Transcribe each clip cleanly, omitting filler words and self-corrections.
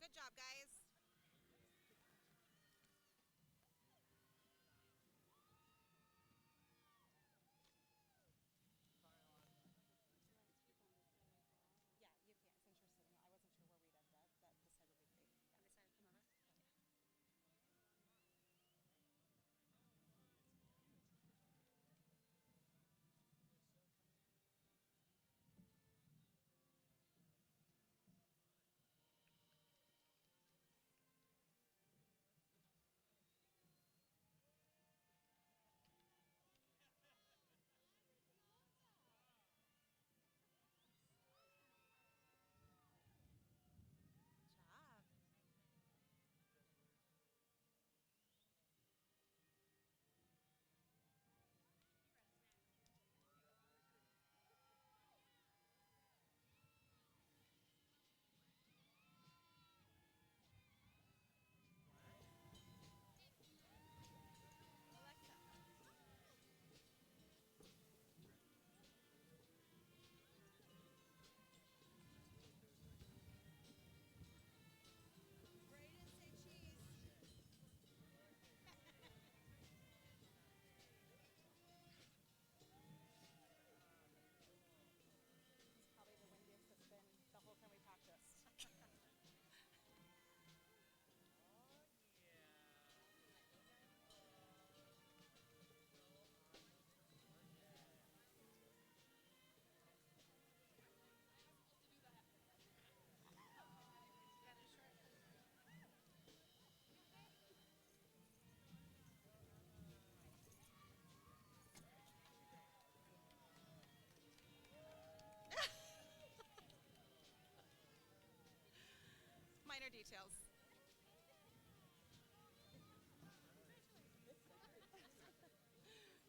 Good job, guys. Yeah, you can, since you're sitting. I wasn't sure where we'd end up, but this side would be great. On this side, come over. Good job. Alexa. Brayden, say cheese. It's probably the windiest it's been the whole time we practiced. Got a short. Minor details. Congratulations.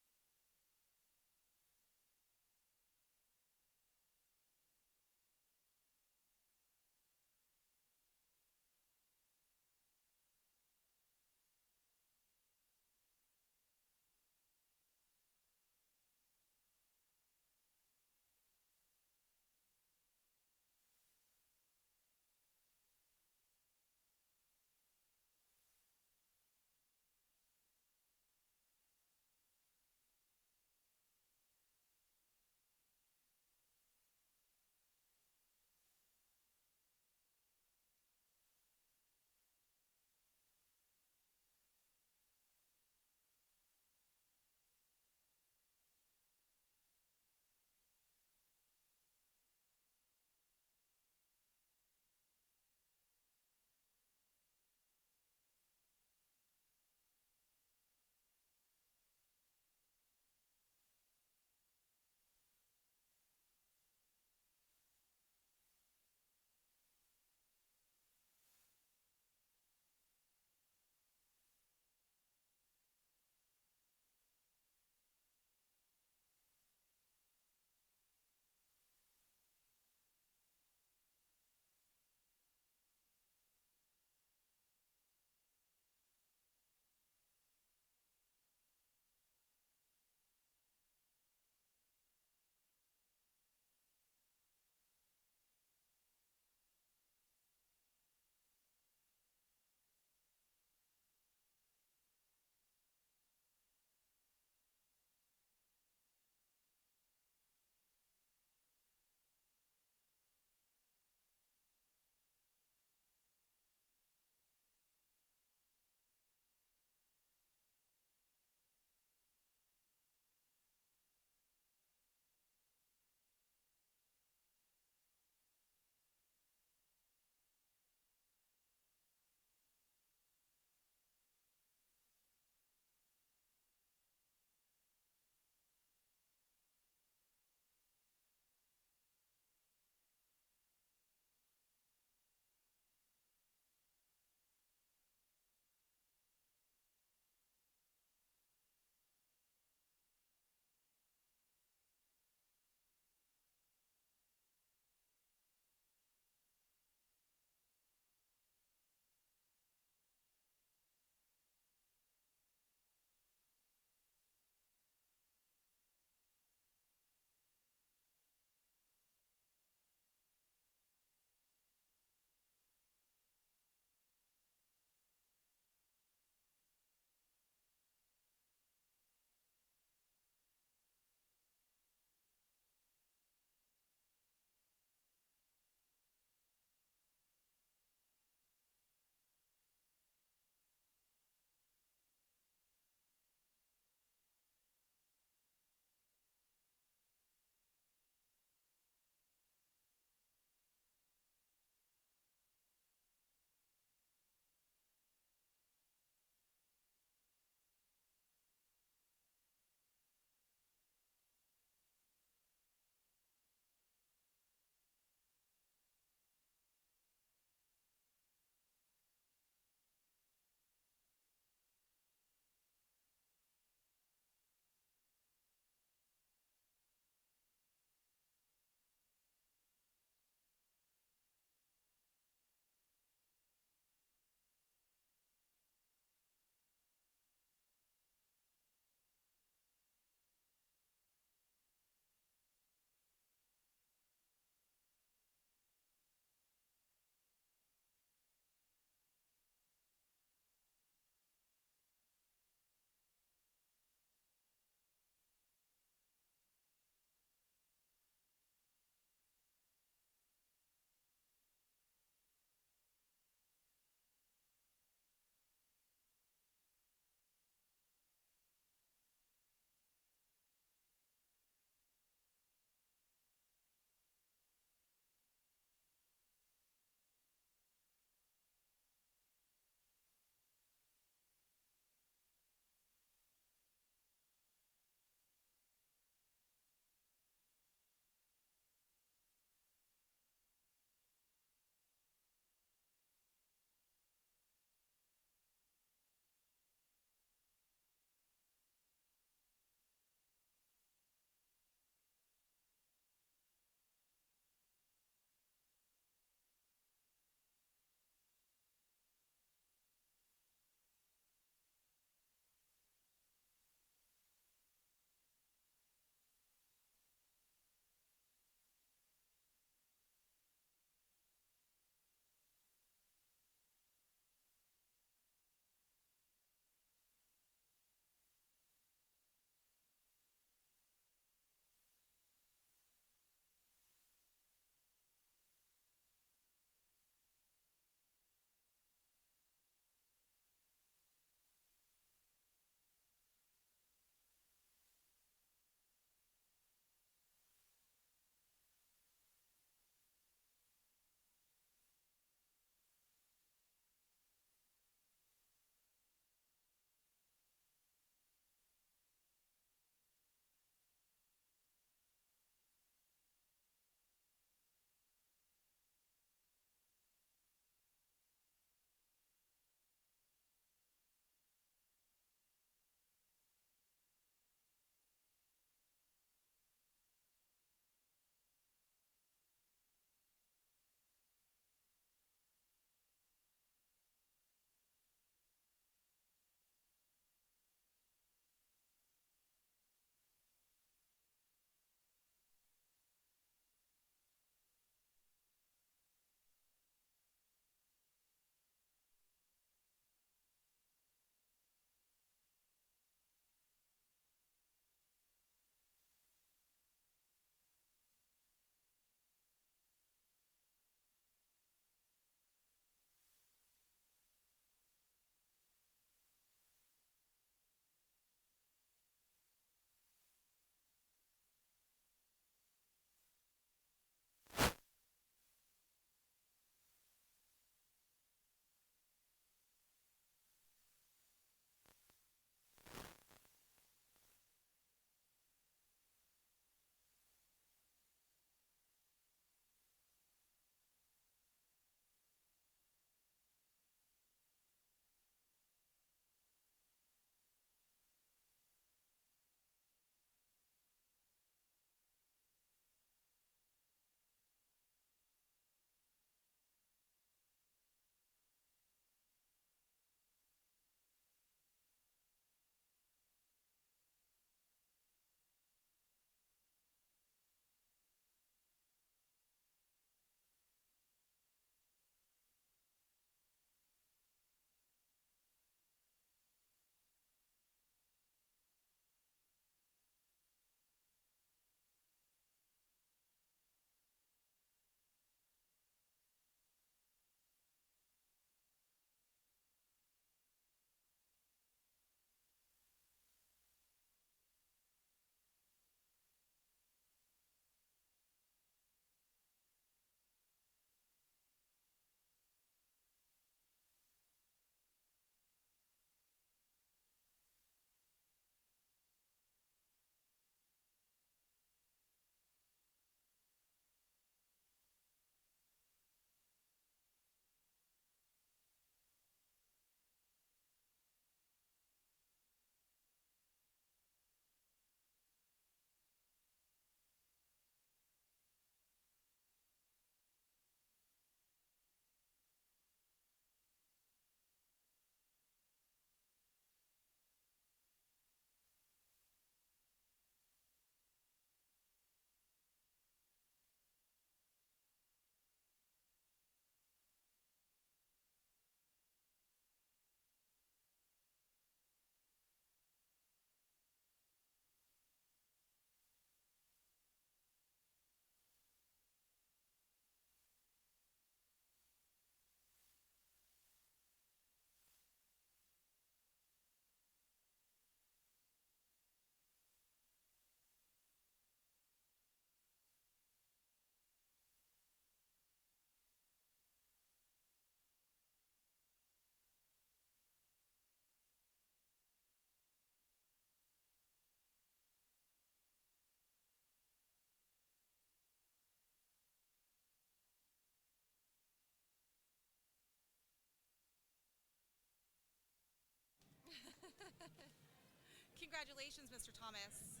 Congratulations, Mr. Thomas.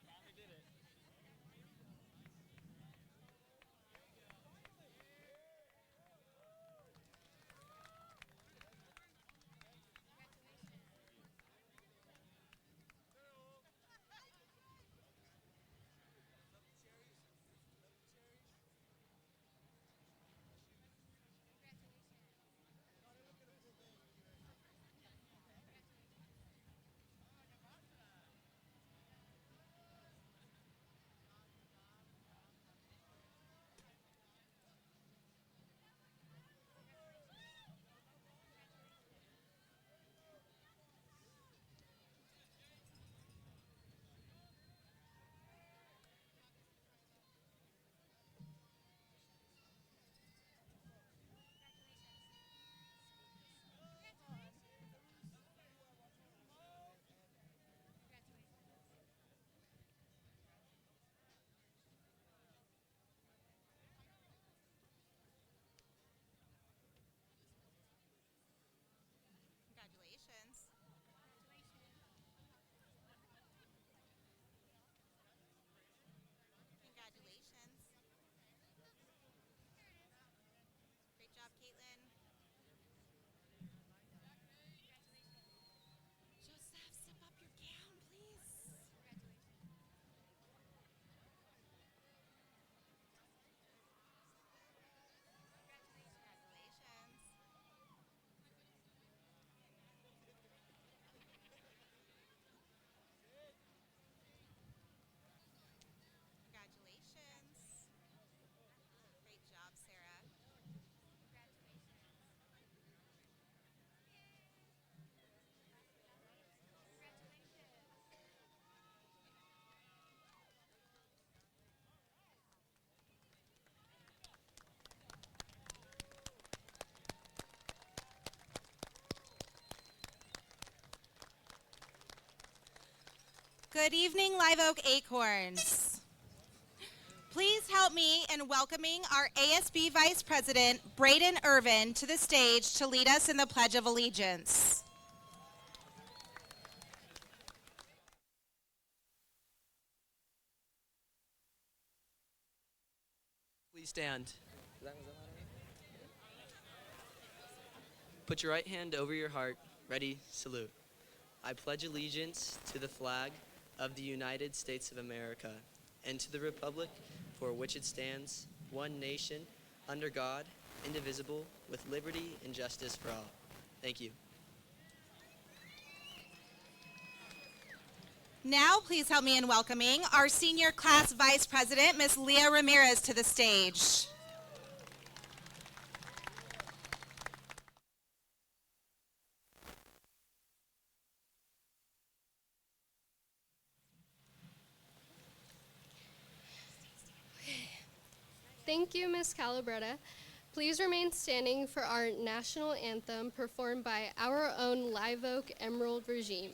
Finally did it. Congratulations. Congratulations. Great job, Caitlin. Joseph, zip up your gown, please. Congratulations. Congratulations. Great job, Sarah. Good evening, Live Oak Acorns. Please help me in welcoming our ASB Vice President, Braden Irvin, to the stage to lead us in the Pledge of Allegiance. Please stand. Put your right hand over your heart. Ready, salute. I pledge allegiance to the flag of the United States of America and to the republic for which it stands, one nation, under God, indivisible, with liberty and justice for all. Thank you. Now, please help me in welcoming our Senior Class Vice President, Ms. Leah Ramirez, to the stage. Thank you, Ms. Calabretta. Please remain standing for our national anthem performed by our own Live Oak Emerald Regime.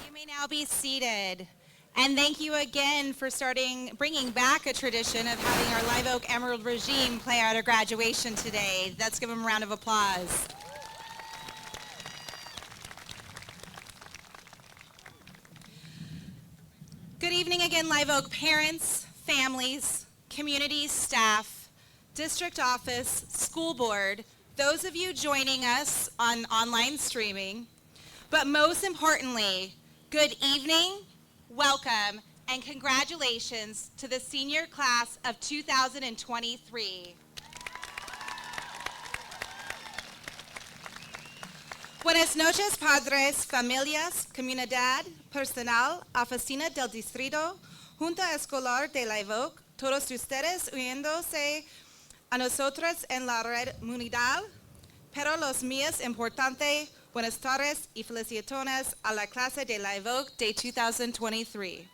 You may now be seated. And thank you again for bringing back a tradition of having our Live Oak Emerald regime play at our graduation today. Let's give them a round of applause. Good evening again, Live Oak parents, families, communities, staff, district office, school board, those of you joining us on online streaming, but most importantly, good evening, welcome, and congratulations to the senior class of 2023. Buenas noches, padres, familias, comunidad, personal, oficina del distrito, junta escolar de Live Oak, todos ustedes uniéndose a nosotros en la red mundial, pero los míos importantes, buenas tardes y felicitaciones a la clase de Live Oak de 2023.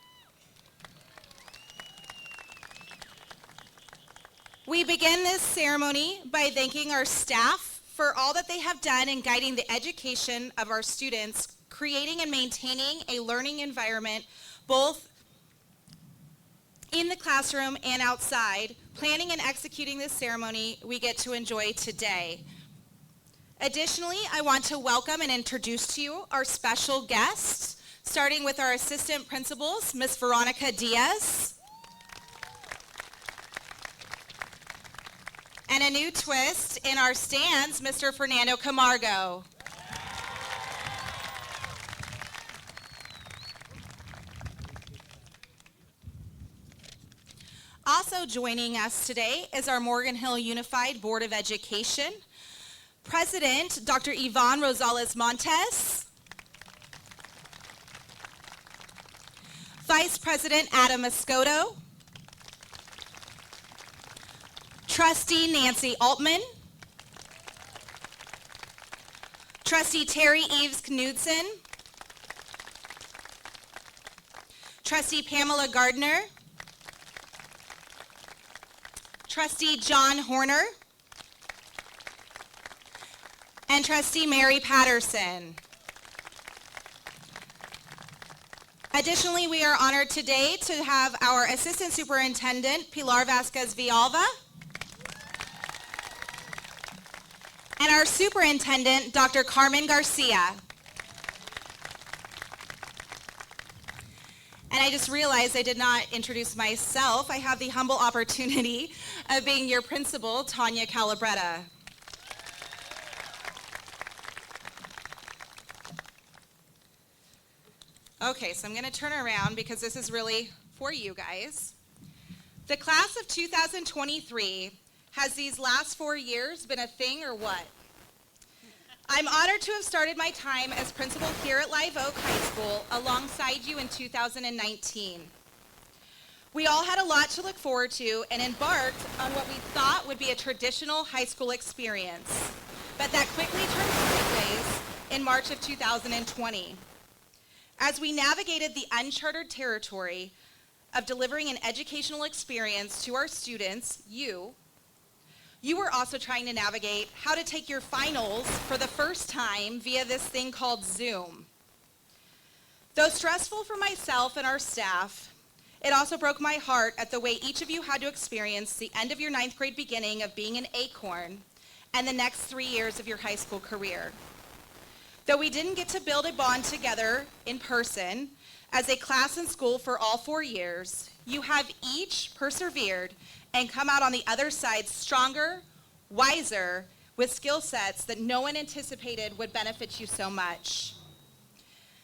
We begin this ceremony by thanking our staff for all that they have done in guiding the education of our students, creating and maintaining a learning environment both in the classroom and outside, planning and executing this ceremony we get to enjoy today. Additionally, I want to welcome and introduce to you our special guests, starting with our assistant principals, Ms. Veronica Diaz. And a new twist in our stands, Mr. Fernando Camargo. Also joining us today is our Morgan Hill Unified Board of Education, President Dr. Yvonne Rosales Montes, Vice President Adam Escoto, Trustee Nancy Altman, Trustee Terry Eves Knudsen, Trustee Pamela Gardner, Trustee John Horner, and Trustee Mary Patterson. Additionally, we are honored today to have our Assistant Superintendent, Pilar Vasquez Villalba, and our Superintendent, Dr. Carmen Garcia. And I just realized I did not introduce myself. I have the humble opportunity of being your principal, Tanya Calabretta. Okay, so I'm going to turn around because this is really for you guys. The class of 2023, has these last 4 years been a thing or what? I'm honored to have started my time as principal here at Live Oak High School alongside you in 2019. We all had a lot to look forward to and embarked on what we thought would be a traditional high school experience, but that quickly turned sideways in March of 2020. As we navigated the uncharted territory of delivering an educational experience to our students, you were also trying to navigate how to take your finals for the first time via this thing called Zoom. Though stressful for myself and our staff, it also broke my heart at the way each of you had to experience the end of your 9th grade beginning of being an Acorn and the next 3 years of your high school career. Though we didn't get to build a bond together in person as a class in school for all 4 years, you have each persevered and come out on the other side stronger, wiser, with skill sets that no one anticipated would benefit you so much.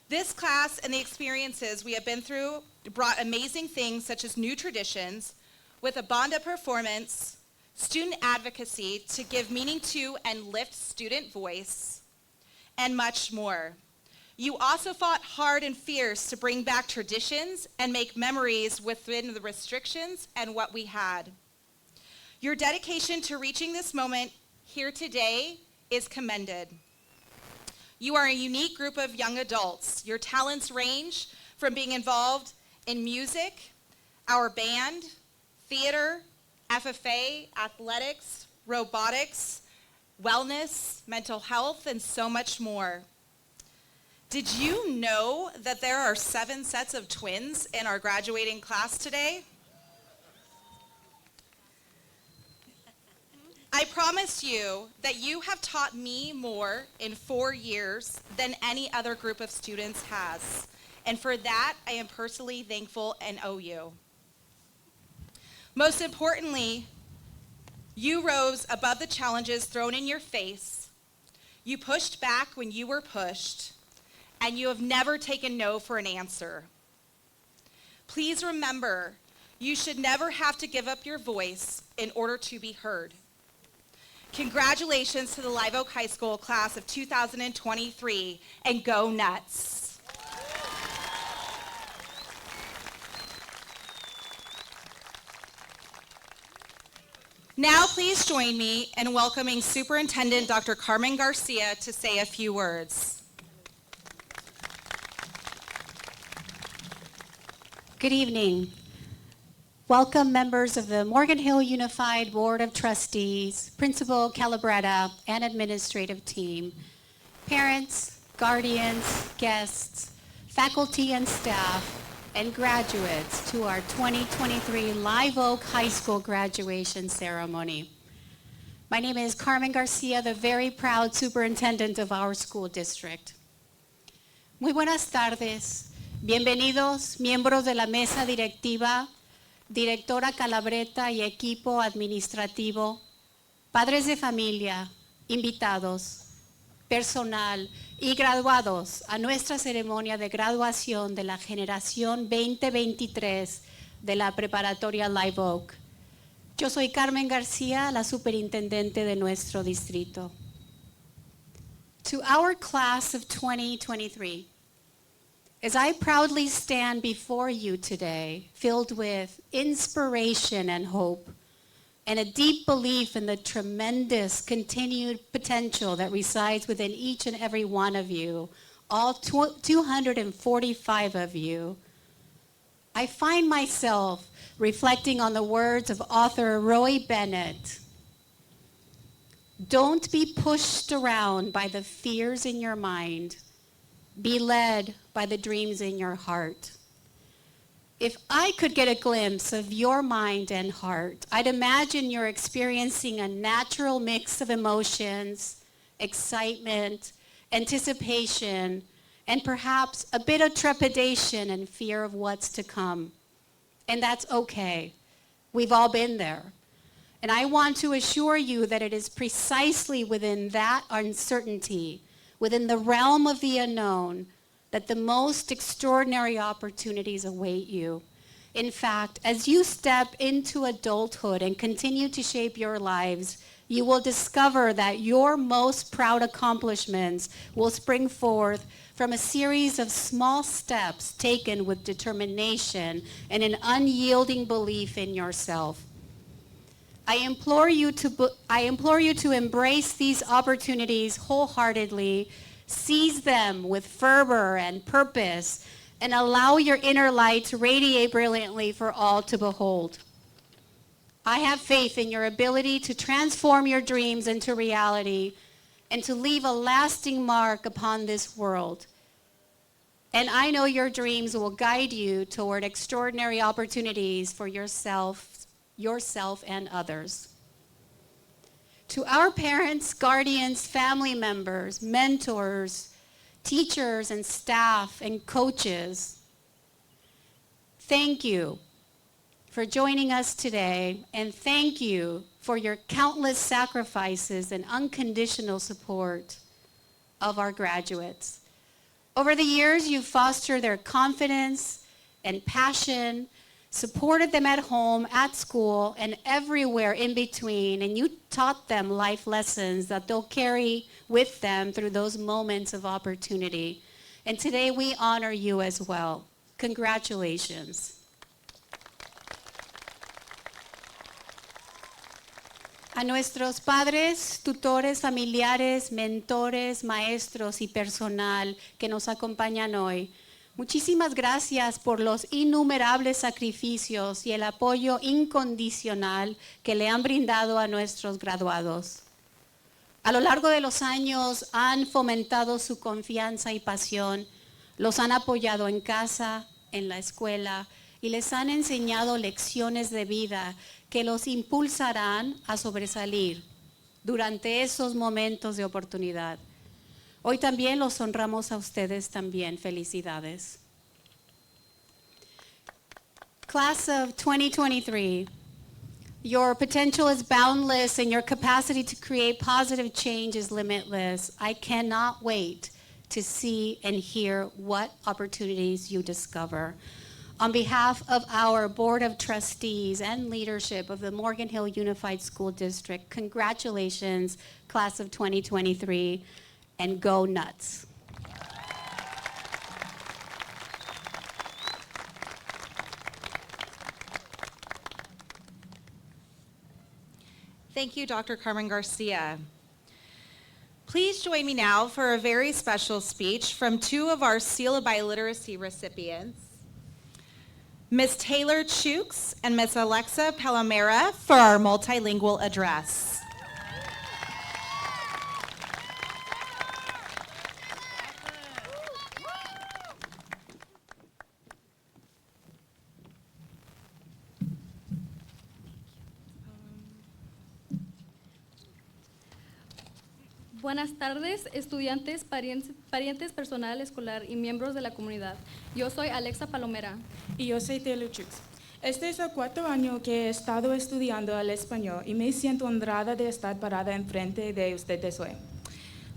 This class and the experiences we have been through brought amazing things such as new traditions with a bond of performance, student advocacy to give meaning to and lift student voice, and much more. You also fought hard and fierce to bring back traditions and make memories within the restrictions and what we had. Your dedication to reaching this moment here today is commended. You are a unique group of young adults. Your talents range from being involved in music, our band, theater, FFA, athletics, robotics, wellness, mental health, and so much more. Did you know that there are 7 sets of twins in our graduating class today? I promise you that you have taught me more in 4 years than any other group of students has. And for that, I am personally thankful and owe you. Most importantly, you rose above the challenges thrown in your face. You pushed back when you were pushed, and you have never taken no for an answer. Please remember, you should never have to give up your voice in order to be heard. Congratulations to the Live Oak High School class of 2023, and go Nuts. Now please join me in welcoming Superintendent Dr. Carmen Garcia to say a few words. Good evening. Welcome members of the Morgan Hill Unified Board of Trustees, Principal Calabretta, and administrative team, parents, guardians, guests, faculty and staff, and graduates to our 2023 Live Oak High School graduation ceremony. My name is Carmen Garcia, the very proud superintendent of our school district. Muy buenas tardes. Bienvenidos, miembros de la mesa directiva, directora Calabretta y equipo administrativo, padres de familia, invitados, personal y graduados a nuestra ceremonia de graduación de la generación 2023 de la preparatoria Live Oak. Yo soy Carmen García, la superintendente de nuestro distrito. To our class of 2023, as I proudly stand before you today, filled with inspiration and hope, and a deep belief in the tremendous continued potential that resides within each and every one of you, all 245 of you, I find myself reflecting on the words of author Roy Bennett. Don't be pushed around by the fears in your mind. Be led by the dreams in your heart. If I could get a glimpse of your mind and heart, I'd imagine you're experiencing a natural mix of emotions, excitement, anticipation, and perhaps a bit of trepidation and fear of what's to come. And that's okay. We've all been there. And I want to assure you that it is precisely within that uncertainty, within the realm of the unknown, that the most extraordinary opportunities await you. In fact, as you step into adulthood and continue to shape your lives, you will discover that your most proud accomplishments will spring forth from a series of small steps taken with determination and an unyielding belief in yourself. I implore you to embrace these opportunities wholeheartedly, seize them with fervor and purpose, and allow your inner light to radiate brilliantly for all to behold. I have faith in your ability to transform your dreams into reality and to leave a lasting mark upon this world. And I know your dreams will guide you toward extraordinary opportunities for yourself and others. To our parents, guardians, family members, mentors, teachers and staff and coaches, thank you for joining us today, and thank you for your countless sacrifices and unconditional support of our graduates. Over the years, you've fostered their confidence and passion, supported them at home, at school, and everywhere in between, and you taught them life lessons that they'll carry with them through those moments of opportunity. And today we honor you as well. Congratulations. A nuestros padres, tutores, familiares, mentores, maestros y personal que nos acompañan hoy, muchísimas gracias por los innumerables sacrificios y el apoyo incondicional que le han brindado a nuestros graduados. A lo largo de los años han fomentado su confianza y pasión, los han apoyado en casa, en la escuela y les han enseñado lecciones de vida que los impulsarán a sobresalir durante esos momentos de oportunidad. Hoy también los honramos a ustedes también. Felicidades. Class of 2023, your potential is boundless and your capacity to create positive change is limitless. I cannot wait to see and hear what opportunities you discover. On behalf of our Board of Trustees and leadership of the Morgan Hill Unified School District, congratulations, Class of 2023, and go nuts. Thank you, Dr. Carmen Garcia. Please join me now for a very special speech from two of our Seal of Biliteracy recipients, Ms. Taylor Chooks and Ms. Alexa Palomera, for our multilingual address. Buenas tardes, estudiantes, parientes personal, escolar y miembros de la comunidad. Yo soy Alexa Palomera. Y yo soy Taylor Chooks. Este es el 4º año que he estado estudiando el español y me siento honrada de estar parada enfrente de ustedes hoy.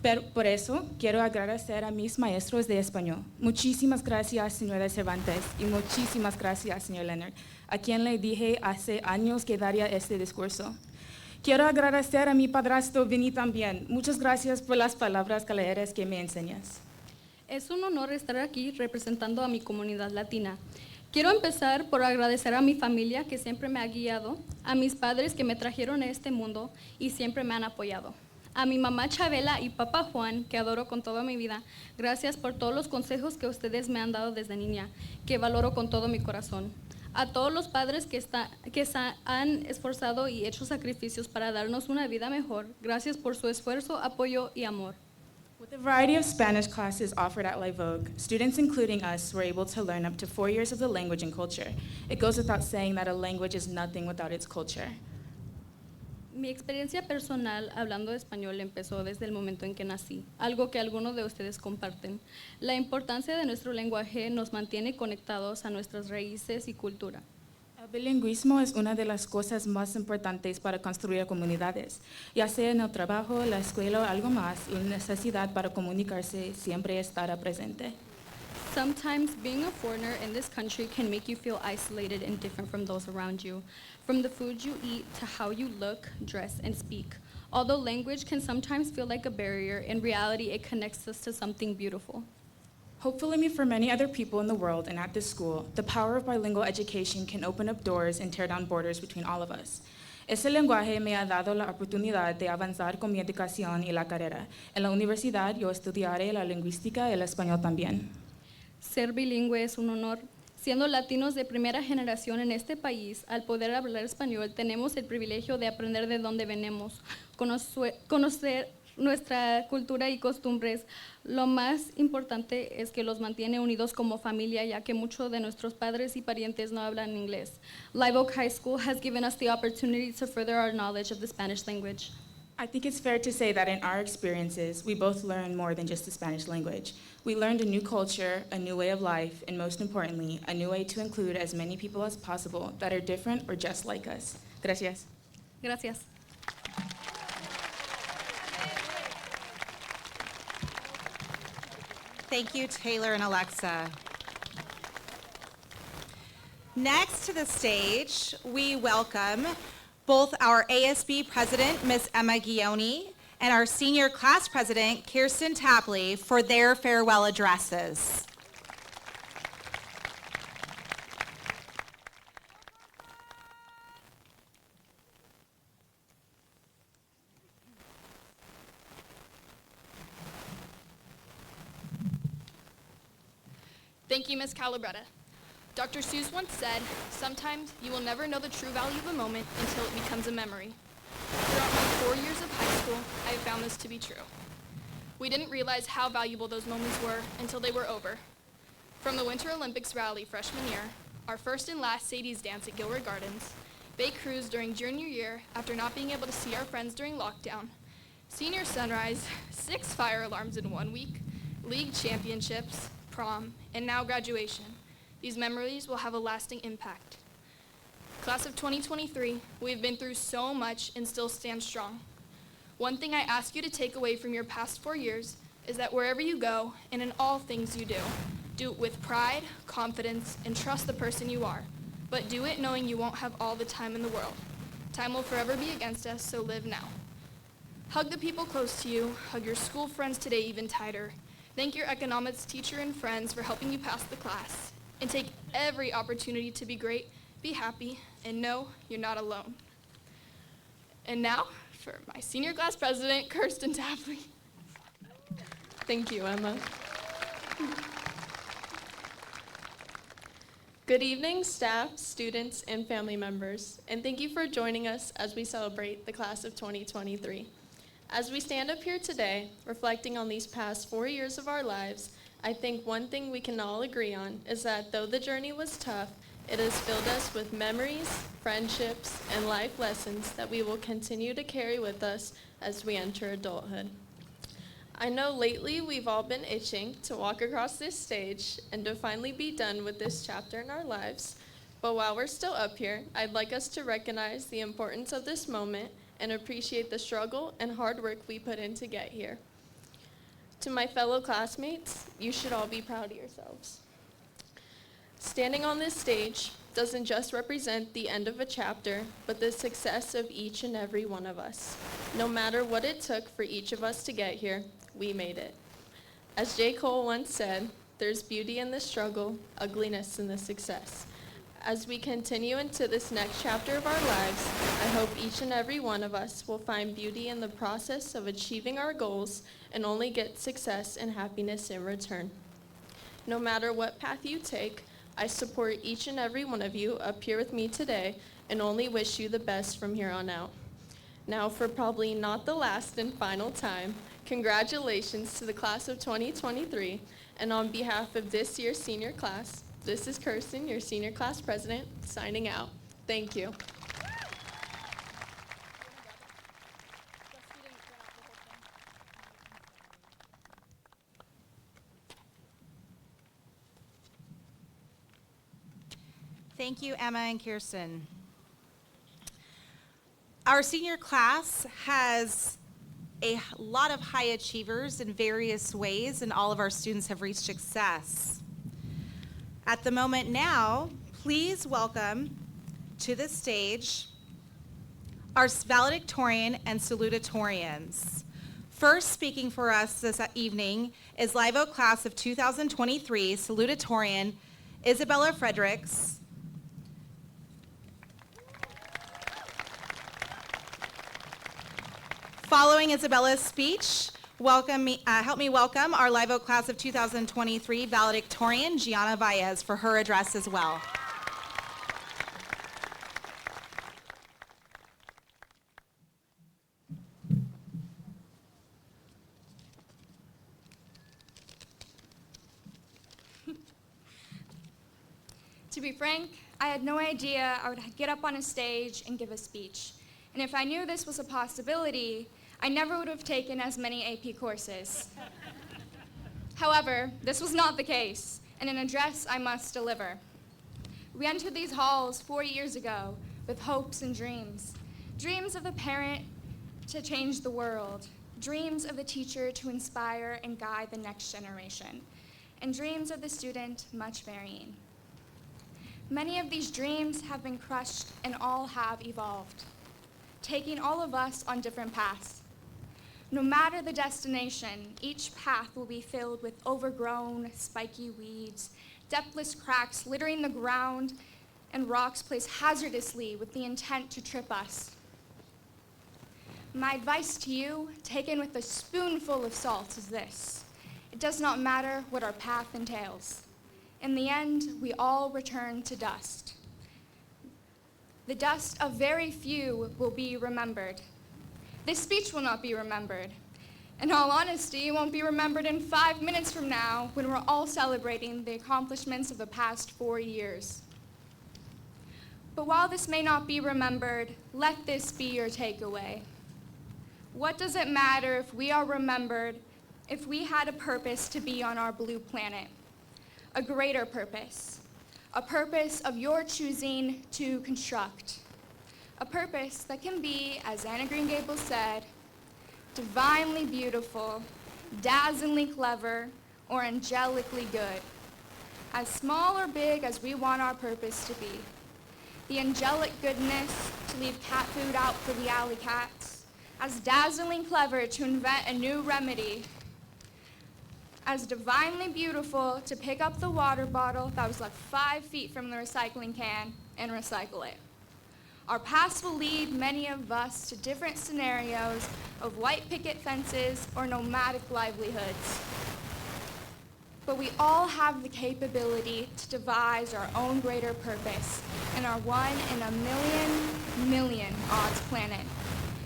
Pero por eso quiero agradecer a mis maestros de español. Muchísimas gracias, señora Cervantes, y muchísimas gracias, señor Leonard, a quien le dije hace años que daría este discurso. Quiero agradecer a mi padrastro Vinny también. Muchas gracias por las palabras galeras que me enseñas. Es un honor estar aquí representando a mi comunidad latina. Quiero empezar por agradecer a mi familia que siempre me ha guiado, a mis padres que me trajeron a este mundo y siempre me han apoyado, a mi mamá Chabela y papá Juan, que adoro con toda mi vida. Gracias por todos los consejos que ustedes me han dado desde niña, que valoro con todo mi corazón. A todos los padres que se han esforzado y hecho sacrificios para darnos una vida mejor, gracias por su esfuerzo, apoyo y amor. With a variety of Spanish classes offered at Live Oak, students including us were able to learn up to 4 years of the language and culture. It goes without saying that a language is nothing without its culture. Mi experiencia personal hablando español empezó desde el momento en que nací, algo que algunos de ustedes comparten. La importancia de nuestro lenguaje nos mantiene conectados a nuestras raíces y cultura. El bilingüismo es una de las cosas más importantes para construir comunidades, ya sea en el trabajo, la escuela o algo más, la necesidad para comunicarse siempre estará presente. Sometimes being a foreigner in this country can make you feel isolated and different from those around you, from the food you eat to how you look, dress, and speak. Although language can sometimes feel like a barrier, in reality it connects us to something beautiful. Hopefully for many other people in the world and at this school, the power of bilingual education can open up doors and tear down borders between all of us. Ese lenguaje me ha dado la oportunidad de avanzar con mi educación y la carrera. En la universidad yo estudiaré la lingüística y el español también. Ser bilingüe es un honor. Siendo latinos de primera generación en este país, al poder hablar español, tenemos el privilegio de aprender de dónde venimos, conocer nuestra cultura y costumbres. Lo más importante es que los mantiene unidos como familia, ya que muchos de nuestros padres y parientes no hablan inglés. Live Oak High School has given us the opportunity to further our knowledge of the Spanish language. I think it's fair to say that in our experiences, we both learned more than just the Spanish language. We learned a new culture, a new way of life, and most importantly, a new way to include as many people as possible that are different or just like us. Gracias. Gracias. Thank you, Taylor and Alexa. Next to the stage, we welcome both our ASB President, Ms. Emma Guioni, and our Senior Class President, Kirsten Tapley, for their farewell addresses. Thank you, Ms. Calabretta. Dr. Seuss once said, "Sometimes you will never know the true value of a moment until it becomes a memory." For Throughout my 4 years of high school, I have found this to be true. We didn't realize how valuable those moments were until they were over. From the Winter Olympics rally freshman year, our first and last Sadie's dance at Gilroy Gardens, Bay Cruise during junior year after not being able to see our friends during lockdown, senior sunrise, 6 fire alarms in 1 week, league championships, prom, and now graduation. These memories will have a lasting impact. Class of 2023, we have been through so much and still stand strong. One thing I ask you to take away from your past 4 years is that wherever you go and in all things you do it with pride, confidence, and trust the person you are. But do it knowing you won't have all the time in the world. Time will forever be against us, so live now. Hug the people close to you, hug your school friends today even tighter. Thank your economics teacher and friends for helping you pass the class. And take every opportunity to be great, be happy, and know you're not alone. And now, for my senior class president, Kirsten Tapley. Thank you, Emma. Good evening, staff, students, and family members, and thank you for joining us as we celebrate the class of 2023. As we stand up here today, reflecting on these past 4 years of our lives, I think one thing we can all agree on is that though the journey was tough, it has filled us with memories, friendships, and life lessons that we will continue to carry with us as we enter adulthood. I know lately we've all been itching to walk across this stage and to finally be done with this chapter in our lives, but while we're still up here, I'd like us to recognize the importance of this moment and appreciate the struggle and hard work we put in to get here. To my fellow classmates, you should all be proud of yourselves. Standing on this stage doesn't just represent the end of a chapter, but the success of each and every one of us. No matter what it took for each of us to get here, we made it. As J. Cole once said, there's beauty in the struggle, ugliness in the success. As we continue into this next chapter of our lives, I hope each and every one of us will find beauty in the process of achieving our goals and only get success and happiness in return. No matter what path you take, I support each and every one of you up here with me today and only wish you the best from here on out. Now, for probably not the last and final time, congratulations to the class of 2023, and on behalf of this year's senior class, this is Kirsten, your senior class president, signing out. Thank you. Thank you, Emma and Kirsten. Our senior class has a lot of high achievers in various ways, and all of our students have reached success. At the moment now, please welcome to the stage our valedictorian and salutatorians. First speaking for us this evening is Live Oak class of 2023 salutatorian Isabella Fredericks. Following Isabella's speech, help me welcome our Live Oak class of 2023 valedictorian, Gianna Baez, for her address as well. To be frank, I had no idea I would get up on a stage and give a speech. And if I knew this was a possibility, I never would have taken as many AP courses. However, this was not the case, and an address I must deliver. We entered these halls 4 years ago with hopes and dreams. Dreams of the parent to change the world, dreams of the teacher to inspire and guide the next generation, and dreams of the student much varying. Many of these dreams have been crushed and all have evolved, taking all of us on different paths. No matter the destination, each path will be filled with overgrown, spiky weeds, depthless cracks littering the ground, and rocks placed hazardously with the intent to trip us. My advice to you, taken with a spoonful of salt, is this: it does not matter what our path entails. In the end, we all return to dust. The dust of very few will be remembered. this speech will not be remembered. In all honesty, it won't be remembered in 5 minutes from now when we're all celebrating the accomplishments of the past 4 years. But while this may not be remembered, let this be your takeaway. What does it matter if we are remembered if we had a purpose to be on our blue planet? A greater purpose. A purpose of your choosing to construct. A purpose that can be, as Anna Green Gables said, divinely beautiful, dazzlingly clever, or angelically good. As small or big as we want our purpose to be. The angelic goodness to leave cat food out for the alley cats. As dazzlingly clever to invent a new remedy. As divinely beautiful to pick up the water bottle that was left 5 feet from the recycling can and recycle it. Our past will lead many of us to different scenarios of white picket fences or nomadic livelihoods. But we all have the capability to devise our own greater purpose in our 1 in a million odds planet.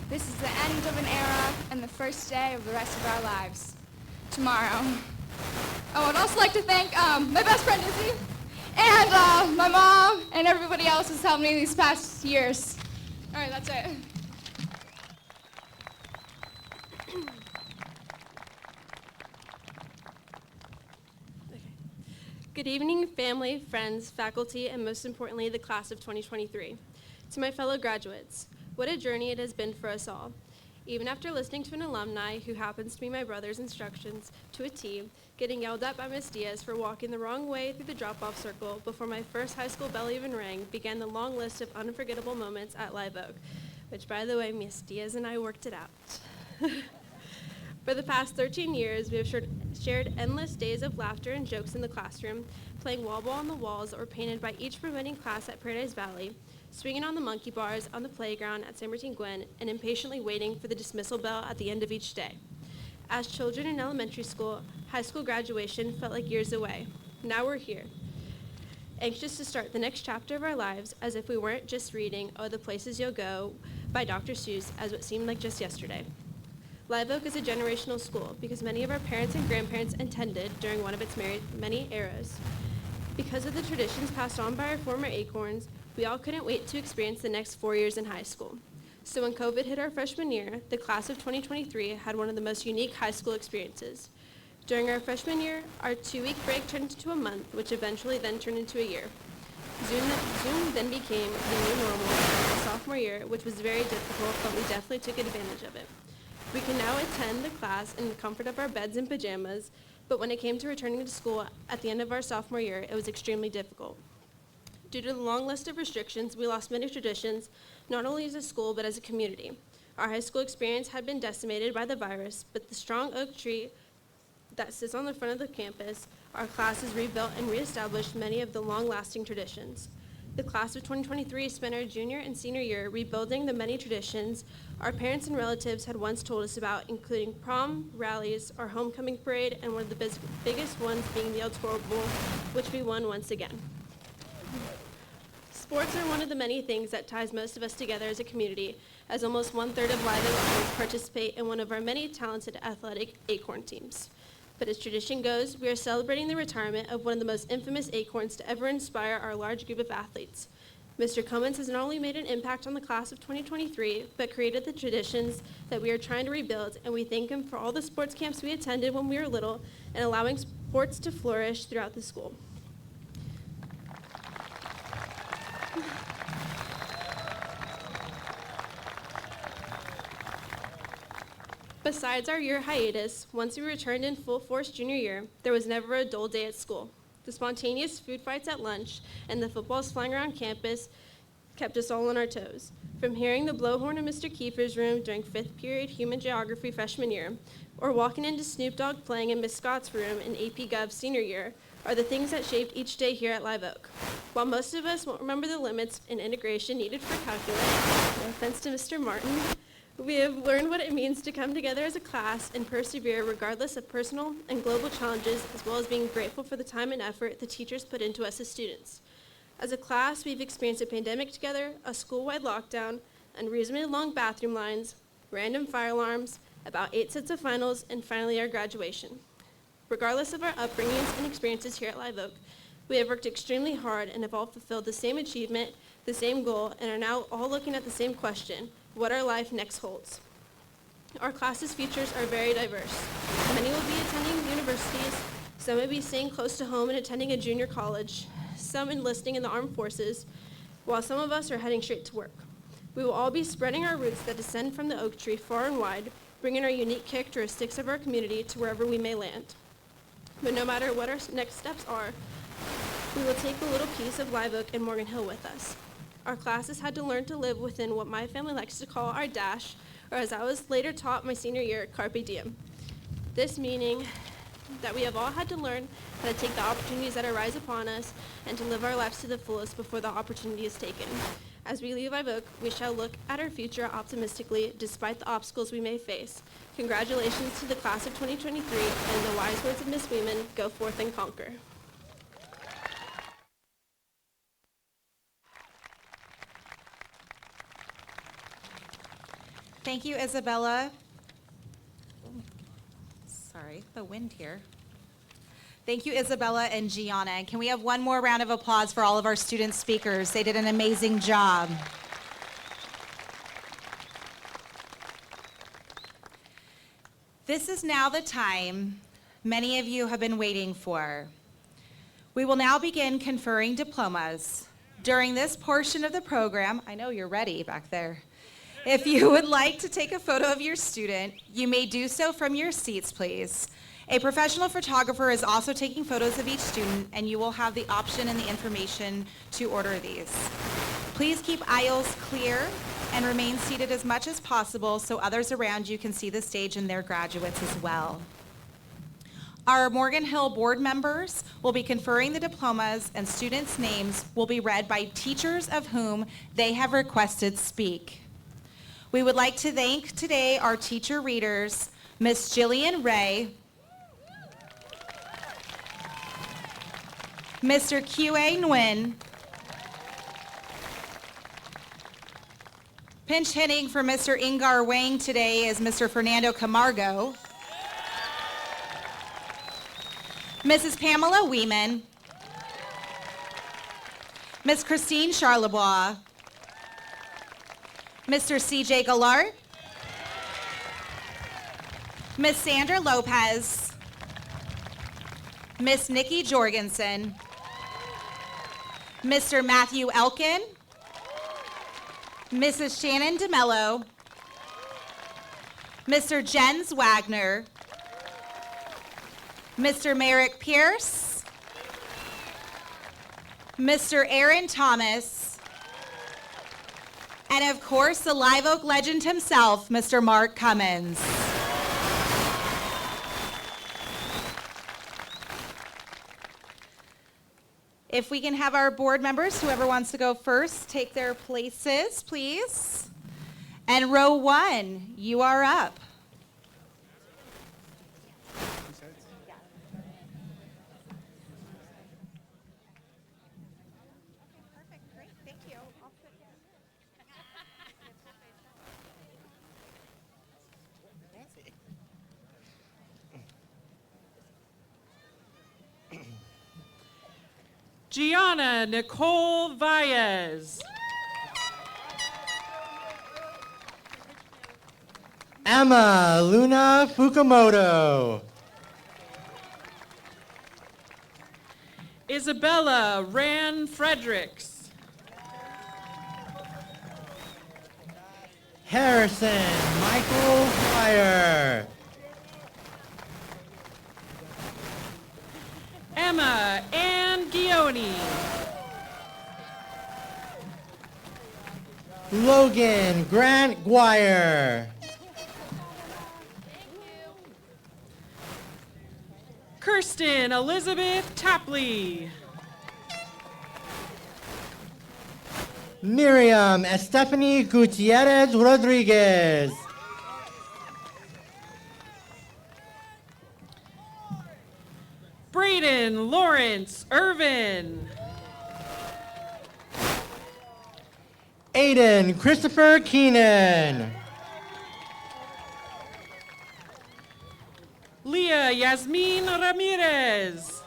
This is the end of an era and the first day of the rest of our lives. Tomorrow. I would also like to thank my best friend Izzy and my mom and everybody else who's helped me these past years. All right, that's it. Good evening, family, friends, faculty, and most importantly, the class of 2023. To my fellow graduates, what a journey it has been for us all. Even after listening to an alumni who happens to be my brother's instructions to a T, getting yelled at by Miss Diaz for walking the wrong way through the drop-off circle before my first high school bell even rang, began the long list of unforgettable moments at Live Oak, which, by the way, Miss Diaz and I worked it out. For the past 13 years, we have shared endless days of laughter and jokes in the classroom, playing wall ball on the walls that were painted by each presenting class at Paradise Valley, swinging on the monkey bars on the playground at San Martin Gwen, and impatiently waiting for the dismissal bell at the end of each day. As children in elementary school, high school graduation felt like years away. Now we're here, anxious to start the next chapter of our lives as if we weren't just reading Oh, the Places You'll Go by Dr. Seuss as what seemed like just yesterday. Live Oak is a generational school because many of our parents and grandparents attended during one of its many eras. Because of the traditions passed on by our former Acorns, we all couldn't wait to experience the next 4 years in high school. So when COVID hit our freshman year, the class of 2023 had one of the most unique high school experiences. During our freshman year, our 2-week break turned into a month, which eventually then turned into a year. Zoom then became the new normal in our sophomore year, which was very difficult, but we definitely took advantage of it. We can now attend the class in the comfort of our beds and pajamas, but when it came to returning to school at the end of our sophomore year, it was extremely difficult. Due to the long list of restrictions, we lost many traditions, not only as a school, but as a community. Our high school experience had been decimated by the virus, but the strong oak tree that sits on the front of the campus, our class has rebuilt and reestablished many of the long-lasting traditions. The class of 2023 spent our junior and senior year rebuilding the many traditions our parents and relatives had once told us about, including prom, rallies, our homecoming parade, and one of the biggest ones being the Electoral Bowl, which we won once again. Sports are one of the many things that ties most of us together as a community, as almost 1/3 of Live Oak students participate in one of our many talented athletic Acorn teams. But as tradition goes, we are celebrating the retirement of one of the most infamous Acorns to ever inspire our large group of athletes. Mr. Cummins has not only made an impact on the class of 2023, but created the traditions that we are trying to rebuild, and we thank him for all the sports camps we attended when we were little and allowing sports to flourish throughout the school. Besides our year hiatus, once we returned in full force junior year, there was never a dull day at school. The spontaneous food fights at lunch and the footballs flying around campus kept us all on our toes. From hearing the blowhorn in Mr. Kiefer's room during 5th period human geography freshman year, or walking into Snoop Dogg playing in Miss Scott's room in AP Gov senior year, are the things that shaped each day here at Live Oak. While most of us won't remember the limits and integration needed for calculus, no offense to Mr. Martin, we have learned what it means to come together as a class and persevere regardless of personal and global challenges, as well as being grateful for the time and effort the teachers put into us as students. As a class, we've experienced a pandemic together, a school-wide lockdown, unreasonably long bathroom lines, random fire alarms, about 8 sets of finals, and finally our graduation. Regardless of our upbringings and experiences here at Live Oak, we have worked extremely hard and have all fulfilled the same achievement, the same goal, and are now all looking at the same question, what our life next holds. Our class's futures are very diverse. Many will be attending universities, some may be staying close to home and attending a junior college, some enlisting in the armed forces, while some of us are heading straight to work. We will all be spreading our roots that descend from the oak tree far and wide, bringing our unique characteristics of our community to wherever we may land. But no matter what our next steps are, we will take a little piece of Live Oak and Morgan Hill with us. Our classes had to learn to live within what my family likes to call our dash, or as I was later taught my senior year, carpe diem. This meaning that we have all had to learn how to take the opportunities that arise upon us and to live our lives to the fullest before the opportunity is taken. As we leave Live Oak, we shall look at our future optimistically despite the obstacles we may face. Congratulations to the class of 2023, and in the wise words of Miss Weeman, go forth and conquer. Thank you, Isabella. Sorry, the wind here. Thank you, Isabella and Gianna. And can we have one more round of applause for all of our student speakers? They did an amazing job. This is now the time many of you have been waiting for. We will now begin conferring diplomas. During this portion of the program, I know you're ready back there. If you would like to take a photo of your student, you may do so from your seats, please. A professional photographer is also taking photos of each student, and you will have the option and the information to order these. Please keep aisles clear and remain seated as much as possible so others around you can see the stage and their graduates as well. Our Morgan Hill board members will be conferring the diplomas, and students' names will be read by teachers of whom they have requested speak. We would like to thank today our teacher readers, Miss Jillian Ray, Mr. Q.A. Nguyen, pinch hitting for Mr. Ingar Wang today is Mr. Fernando Camargo, Mrs. Pamela Weeman, Miss Christine Charlebois, Mr. C.J. Gallart, Miss Sandra Lopez, Miss Nikki Jorgensen, Mr. Matthew Elkin, Mrs. Shannon DeMello, Mr. Jens Wagner, Mr. Merrick Pierce, Mr. Aaron Thomas, and of course, the Live Oak legend himself, Mr. Mark Cummins. If we can have our board members, whoever wants to go first, take their places, please. And row 1, you are up. Gianna Nicole Valles. Emma Luna Fukumoto. Isabella Ran Fredericks. Harrison Michael Fryer. Emma Ann Gioni. Logan Grant Guire. Kirsten Elizabeth Tapley. Miriam Estefany Gutierrez Rodriguez. Braden Lawrence Irvin. Aiden Christopher Keenan. Leah Yasmin Ramirez.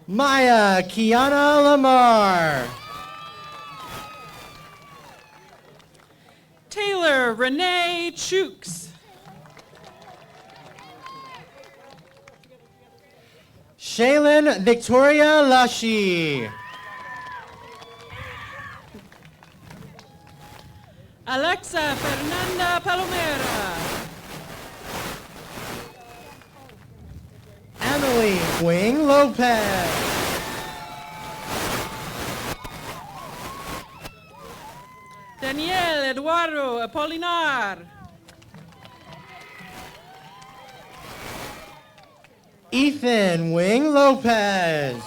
Maya Kiana Lamar. Taylor Renee Chooks. Shaylin Victoria Lashi. Alexa Fernanda Palomera. Emily Wing Lopez. Daniel Eduardo Apolinar. Ethan Wing Lopez.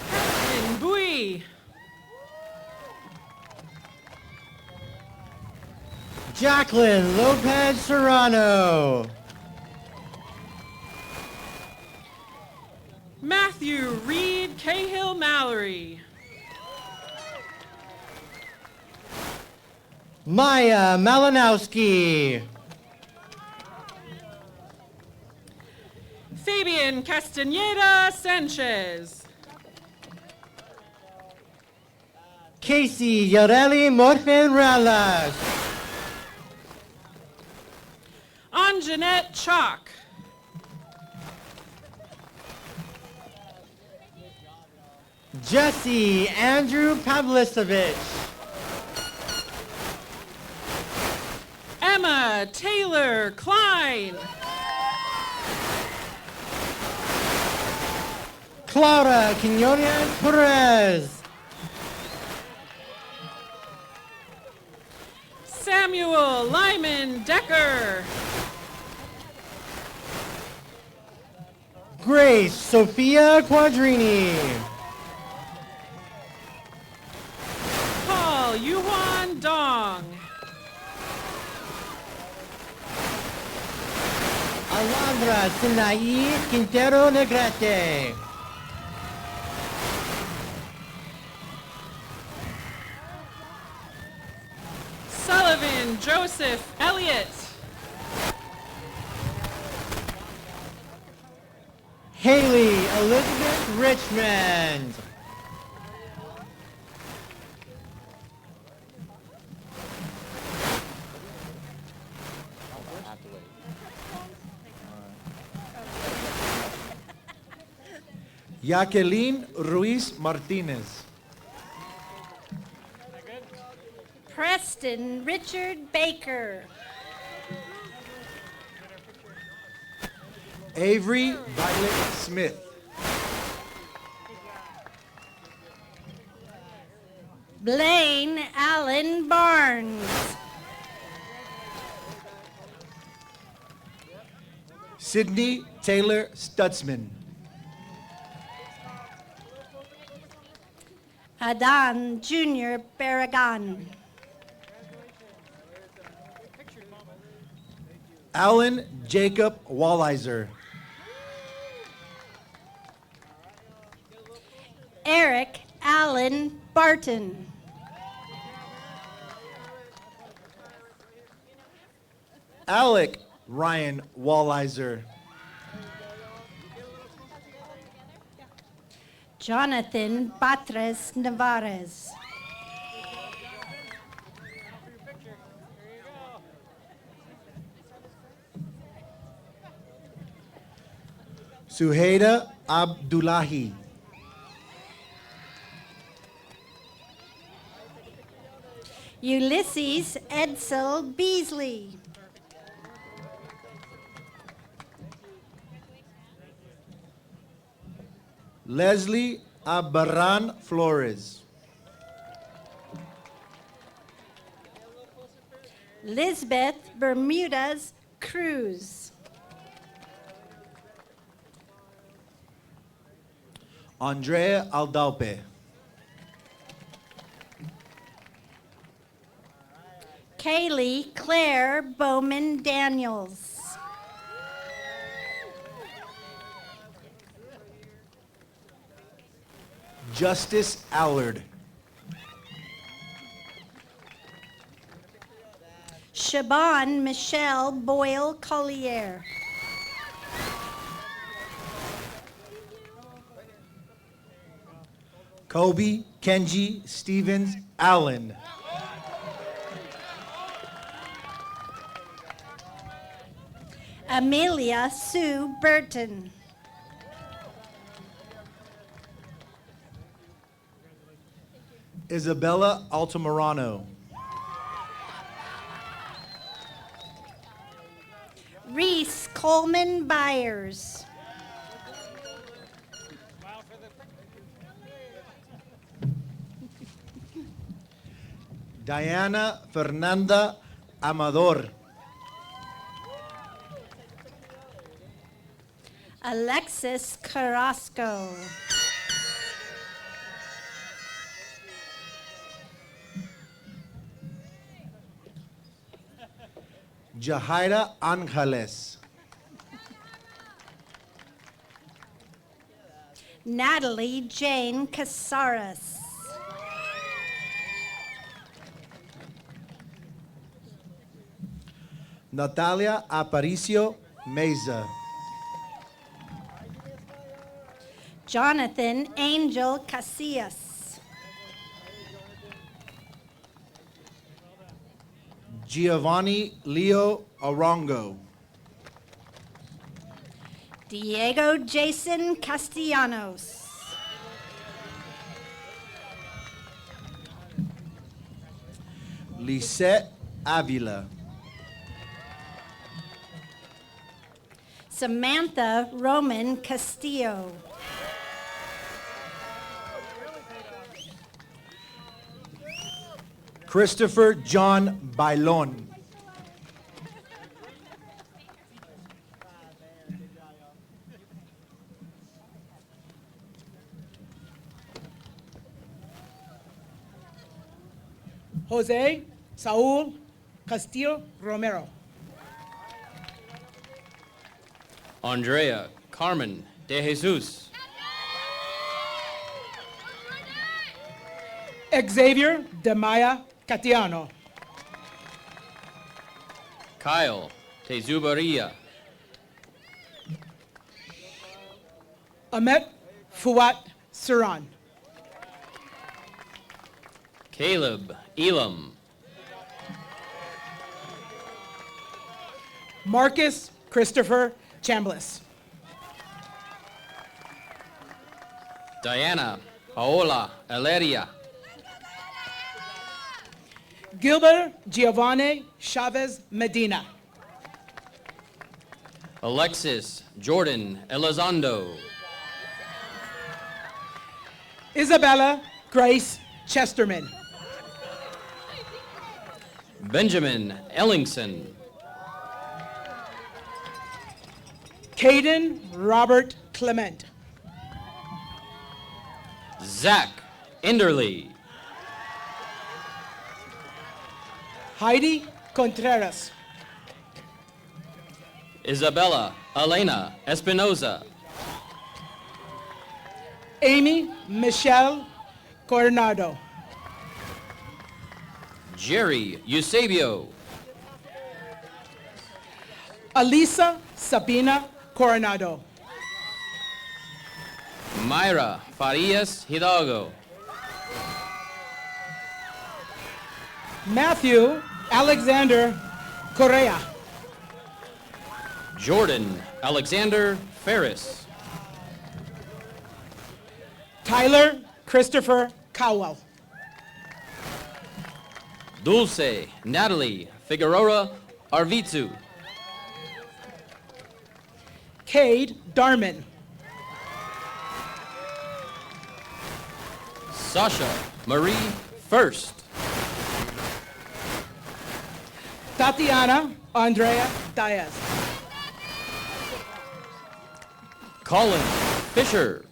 Helen Bui. Jacqueline Lopez Serrano. Matthew Reed Cahill Mallory. Maya Malinowski. Fabian Castaneda Sanchez. Casey Yareli Morfin Ralas. Anjanette Chalk. Jesse Andrew Pavlisovich. Emma Taylor Klein. Clara Quinones Perez. Samuel Lyman Decker. Grace Sophia Quadrini. Paul Yuan Dong. Alondra Sinai Quintero Negrete. Sullivan Joseph Elliott. Haley Elizabeth Richmond. Jacqueline Ruiz Martinez. Preston Richard Baker. Avery Violet Smith. Blaine Allen Barnes. Sydney Taylor Stutzman. Adan Jr. Barragan. Alan Jacob Walliser. Eric Allen Barton. Alec Ryan Walliser. Jonathan Batres Navarez. Suhaida Abdullahi. Ulysses Edsel Beasley. Leslie Abaran Flores. Lisbeth Bermudez Cruz. Andrea Aldalpe. Kaylee Claire Bowman Daniels. Justice Allard. Shaban Michelle Boyle Collier. Kobe Kenji Stevens Allen. Amelia Sue Burton. Isabella Altamirano. Reese Coleman Byers. Diana Fernanda Amador. Alexis Carrasco. Jahaira Angeles. Natalie Jane Casares. Natalia Aparicio Meza. Jonathan Angel Casillas. Giovanni Leo Arongo. Diego Jason Castellanos. Lisette Avila. Samantha Roman Castillo. Christopher John Bailon. Jose Saul Castillo Romero. Andrea Carmen de Jesus. Xavier de Maya Catiano. Kyle Tezubaria. Ahmet Fuat Suran. Caleb Elam. Marcus Christopher Chambliss. Diana Paola Eleria. Gilbert Giovanni Chavez Medina. Alexis Jordan Elizondo. Isabella Grace Chesterman. Benjamin Ellingson. Caden Robert Clement. Zach Enderly. Heidi Contreras. Isabella Elena Espinoza. Amy Michelle Coronado. Jerry Eusebio. Alisa Sabina Coronado. Myra Farias Hidalgo. Matthew Alexander Correa. Jordan Alexander Ferris. Tyler Christopher Cowell. Dulce Natalie Figueroa Arvizu. Cade Darman. Sasha Marie First. Tatiana Andrea Diaz. Colin Fisher.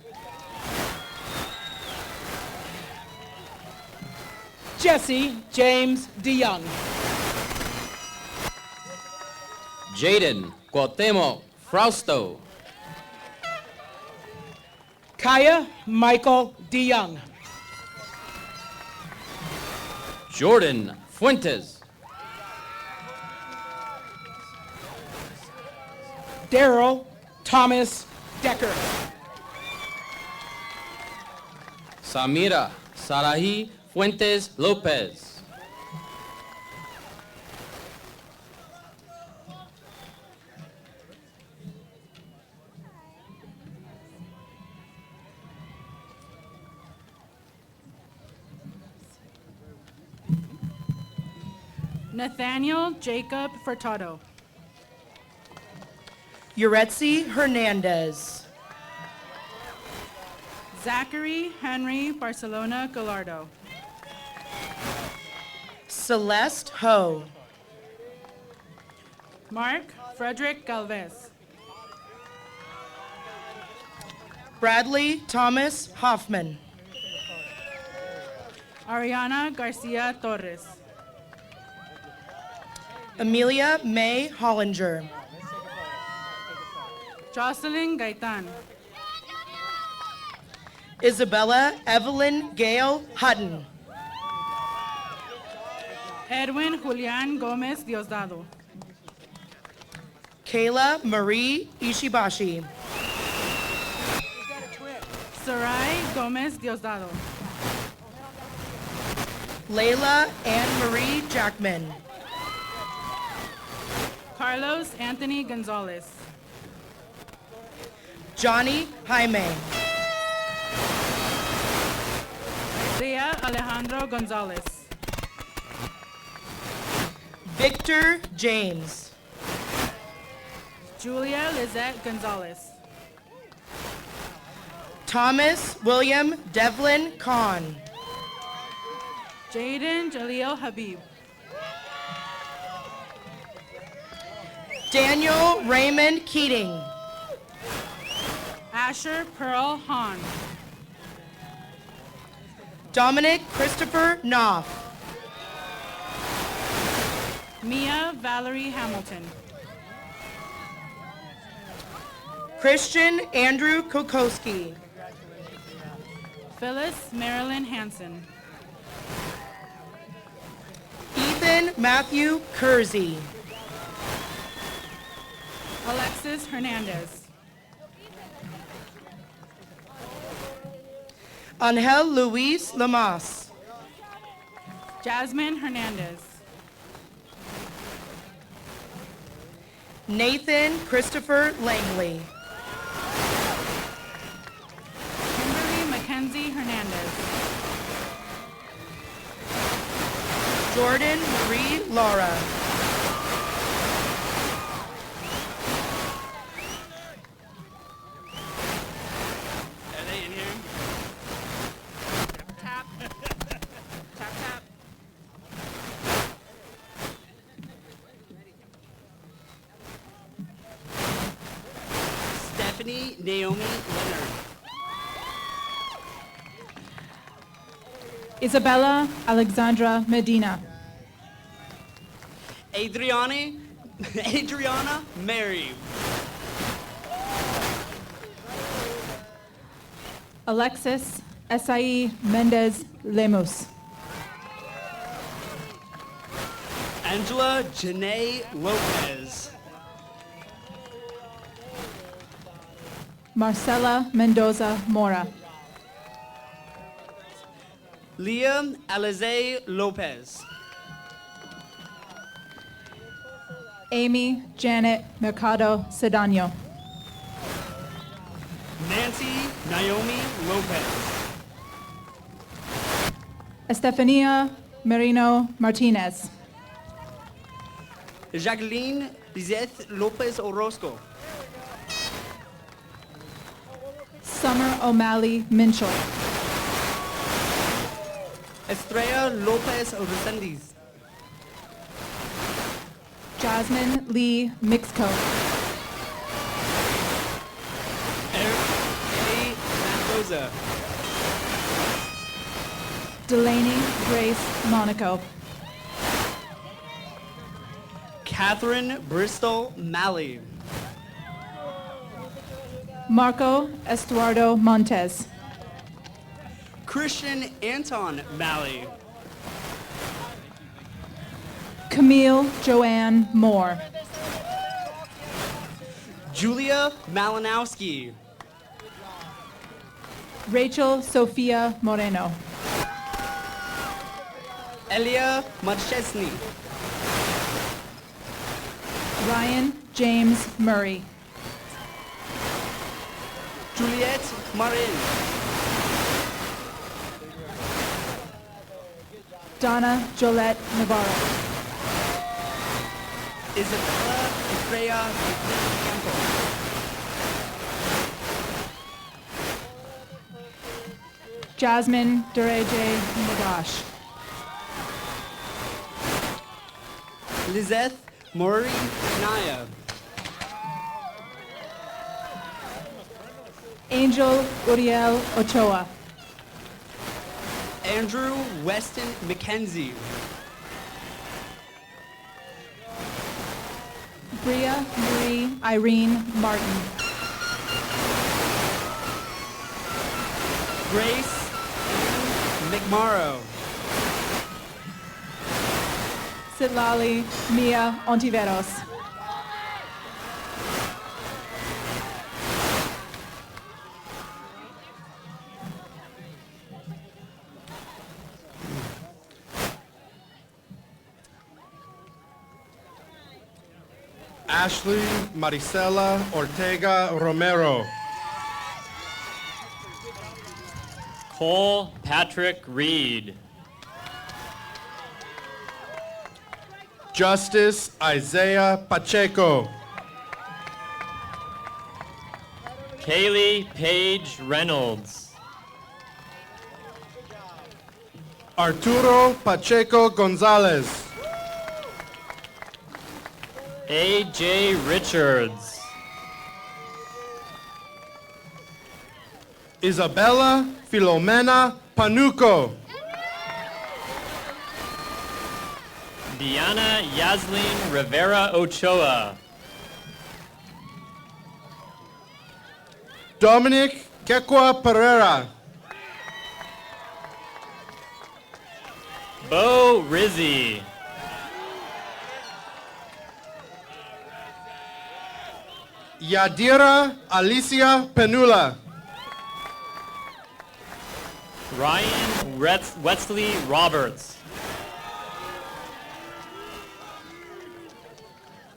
Jesse James DeYoung. Jaden Cuauhtemoc Frausto. Kaya Michael DeYoung. Jordan Fuentes. Daryl Thomas Decker. Samira Sarahi Fuentes Lopez. Nathaniel Jacob Furtado. Yuretsi Hernandez. Zachary Henry Barcelona Gallardo. Celeste Ho. Mark Frederick Galvez. Bradley Thomas Hoffman. Ariana Garcia Torres. Amelia May Hollinger. Jocelyn Gaitan. Isabella Evelyn Gale Hutton. Edwin Julian Gomez Diosdado. Kayla Marie Ishibashi. Sarai Gomez Diosdado. Layla Anne Marie Jackman. Carlos Anthony Gonzalez. Johnny Jaime. Isaiah Alejandro Gonzalez. Victor James. Julia Lizette Gonzalez. Thomas William Devlin Kahn. Jaden Jaleel Habib. Daniel Raymond Keating. Asher Pearl Hahn. Dominic Christopher Knopf. Mia Valerie Hamilton. Christian Andrew Kokoski. Phyllis Marilyn Hanson. Ethan Matthew Kersey. Alexis Hernandez. Angel Luis Lamas. Jasmine Hernandez. Nathan Christopher Langley. Kimberly Mackenzie Hernandez. Jordan Marie Laura. Are they in here? Tap. Tap, tap. Stephanie Naomi Leonard. Isabella Alexandra Medina. Adriana Mary. Alexis Esai Mendez Lemos. Angela Janae Lopez. Marcela Mendoza Mora. Liam Alize Lopez. Amy Janet Mercado Sedano. Nancy Naomi Lopez. Estefania Merino Martinez. Jacqueline Lizeth Lopez Orozco. Summer O'Malley Minchell. Estrella Lopez Resendiz. Jasmine Lee Mixco. Eric A. Mendoza. Delaney Grace Monaco. Catherine Bristol Malley. Marco Estuardo Montes. Christian Anton Malley. Camille Joanne Moore. Julia Malinowski. Rachel Sofia Moreno. Elia Marchesny. Ryan James Murray. Juliette Marin. Donna Jolette Navarro. Isabella Estrella Campos. Jasmine Dereje Nagash. Lizeth Murray Naya. Angel Uriel Ochoa. Andrew Weston McKenzie. Bria Marie Irene Martin. Grace McMorrow. Sitlali Mia Ontiveros. Ashley Maricela Ortega Romero. Cole Patrick Reed. Justice Isaiah Pacheco. Kaylee Paige Reynolds. Arturo Pacheco Gonzalez. A.J. Richards. Isabella Filomena Panuco. Diana Yaslin Rivera Ochoa. Dominic Quequa Pereira. Bo Rizzi. Yadira Alicia Penula. Ryan Wesley Roberts.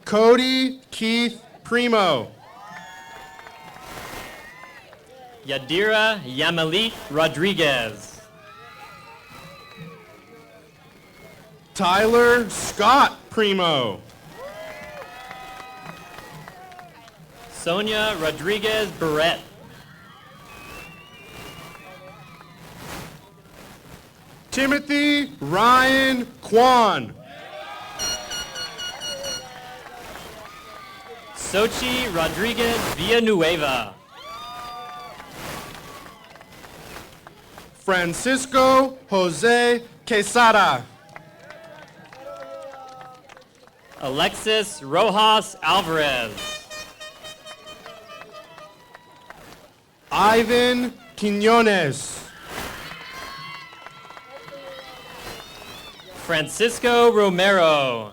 Cody Keith Primo. Yadira Yamalit Rodriguez. Tyler Scott Primo. Sonia Rodriguez Barrett. Timothy Ryan Kwan. Sochi Rodriguez Villanueva. Francisco Jose Quesada. Alexis Rojas Alvarez. Ivan Quinones. Francisco Romero.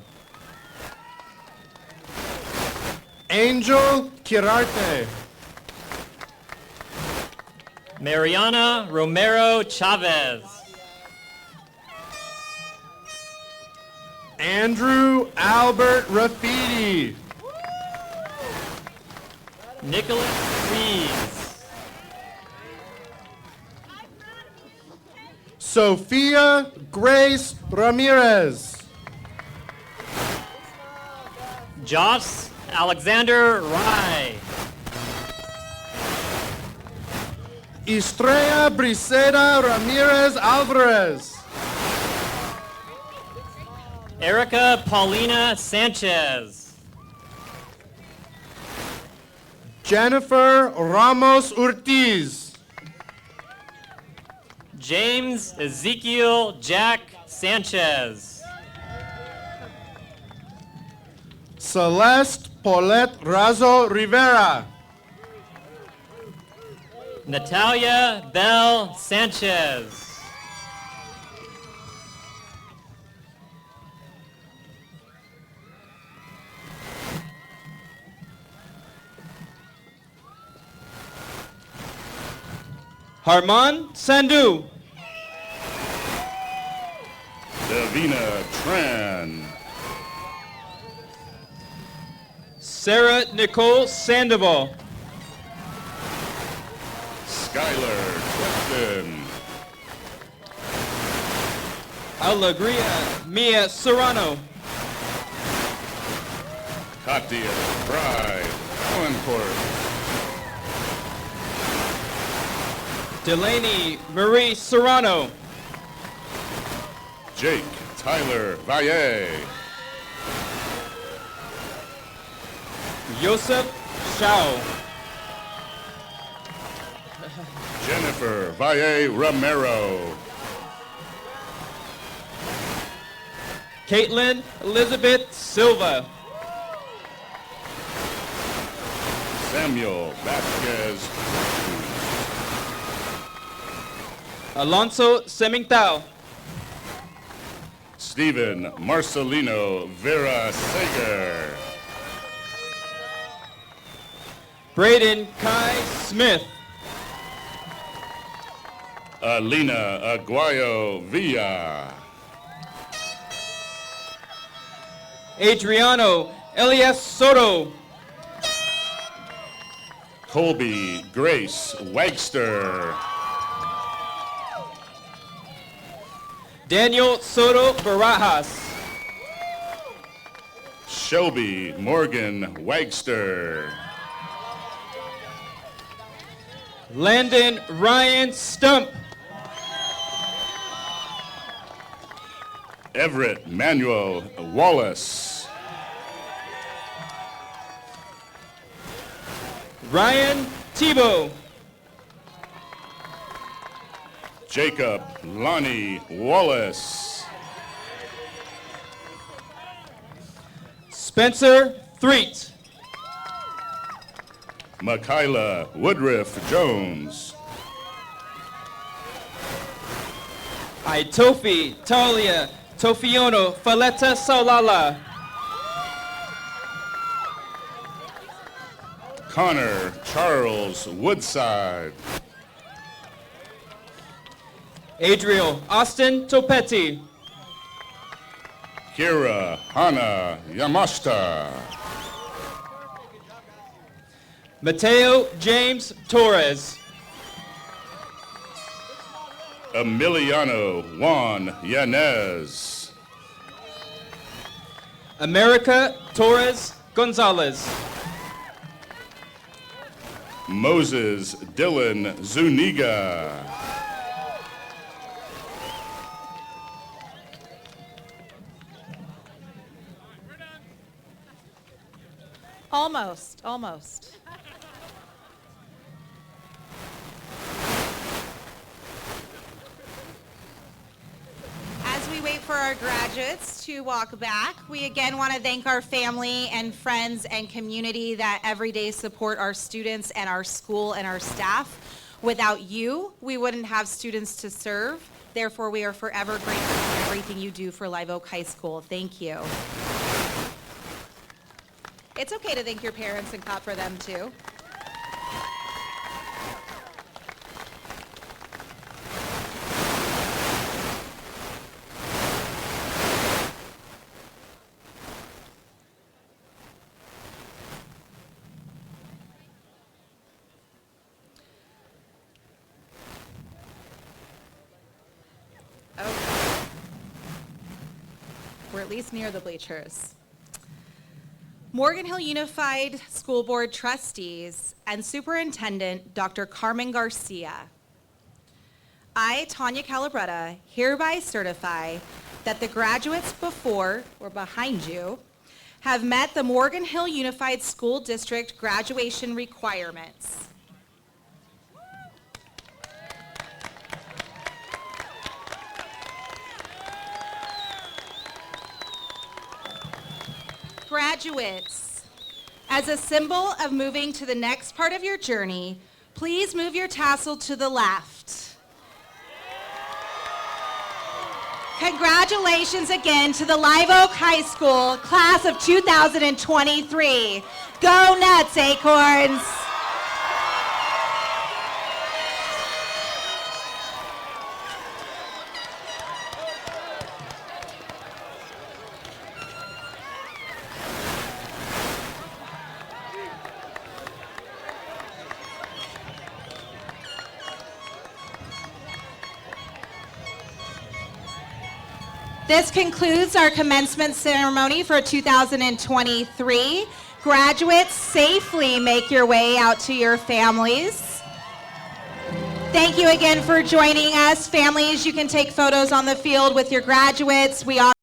Angel Quirarte. Mariana Romero Chavez. Andrew Albert Rafidi. Nicholas Reeves. Sophia Grace Ramirez. Josh Alexander Rye. Estrella Briseda Ramirez Alvarez. Erica Paulina Sanchez. Jennifer Ramos Ortiz. James Ezekiel Jack Sanchez. Celeste Paulette Razo Rivera. Natalia Bell Sanchez. Harman Sandhu. Davina Tran. Sarah Nicole Sandoval. Skylar Clifton. Alegria Mia Serrano. Katia Pride Valancourt. Delaney Marie Serrano. Jake Tyler Valle. Joseph Shao. Jennifer Valle Romero. Caitlin Elizabeth Silva. Samuel Vasquez. Alonso Semingtao. Stephen Marcelino Vera Sager. Braden Kai Smith. Alina Aguayo Villa. Adriano Elias Soto. Colby Grace Wagster. Daniel Soto Barajas. Shelby Morgan Wagster. Landon Ryan Stump. Everett Manuel Wallace. Ryan Tebow. Jacob Lonnie Wallace. Spencer Threet. Makayla Woodruff Jones. Itofi Talia Tofiono Faleta Saulala. Connor Charles Woodside. Adriel Austin Topetti. Kira Hana Yamashita. Mateo James Torres. Emiliano Juan Yanez. America Torres Gonzalez. Moses Dylan Zuniga. Almost. As we wait for our graduates to walk back, we again want to thank our family and friends and community that every day support our students and our school and our staff. Without you, we wouldn't have students to serve. Therefore, we are forever grateful for everything you do for Live Oak High School. Thank you. It's okay to thank your parents and clap for them too. Okay. We're at least near the bleachers. Morgan Hill Unified School Board trustees and Superintendent Dr. Carmen Garcia. I, Tanya Calabretta, hereby certify that the graduates before or behind you have met the Morgan Hill Unified School District graduation requirements. Graduates, as a symbol of moving to the next part of your journey, please move your tassel to the left. Congratulations again to the Live Oak High School class of 2023. Go Nuts, Acorns! This concludes our commencement ceremony for 2023. Graduates, safely make your way out to your families. Thank you again for joining us. Families, you can take photos on the field with your graduates. We are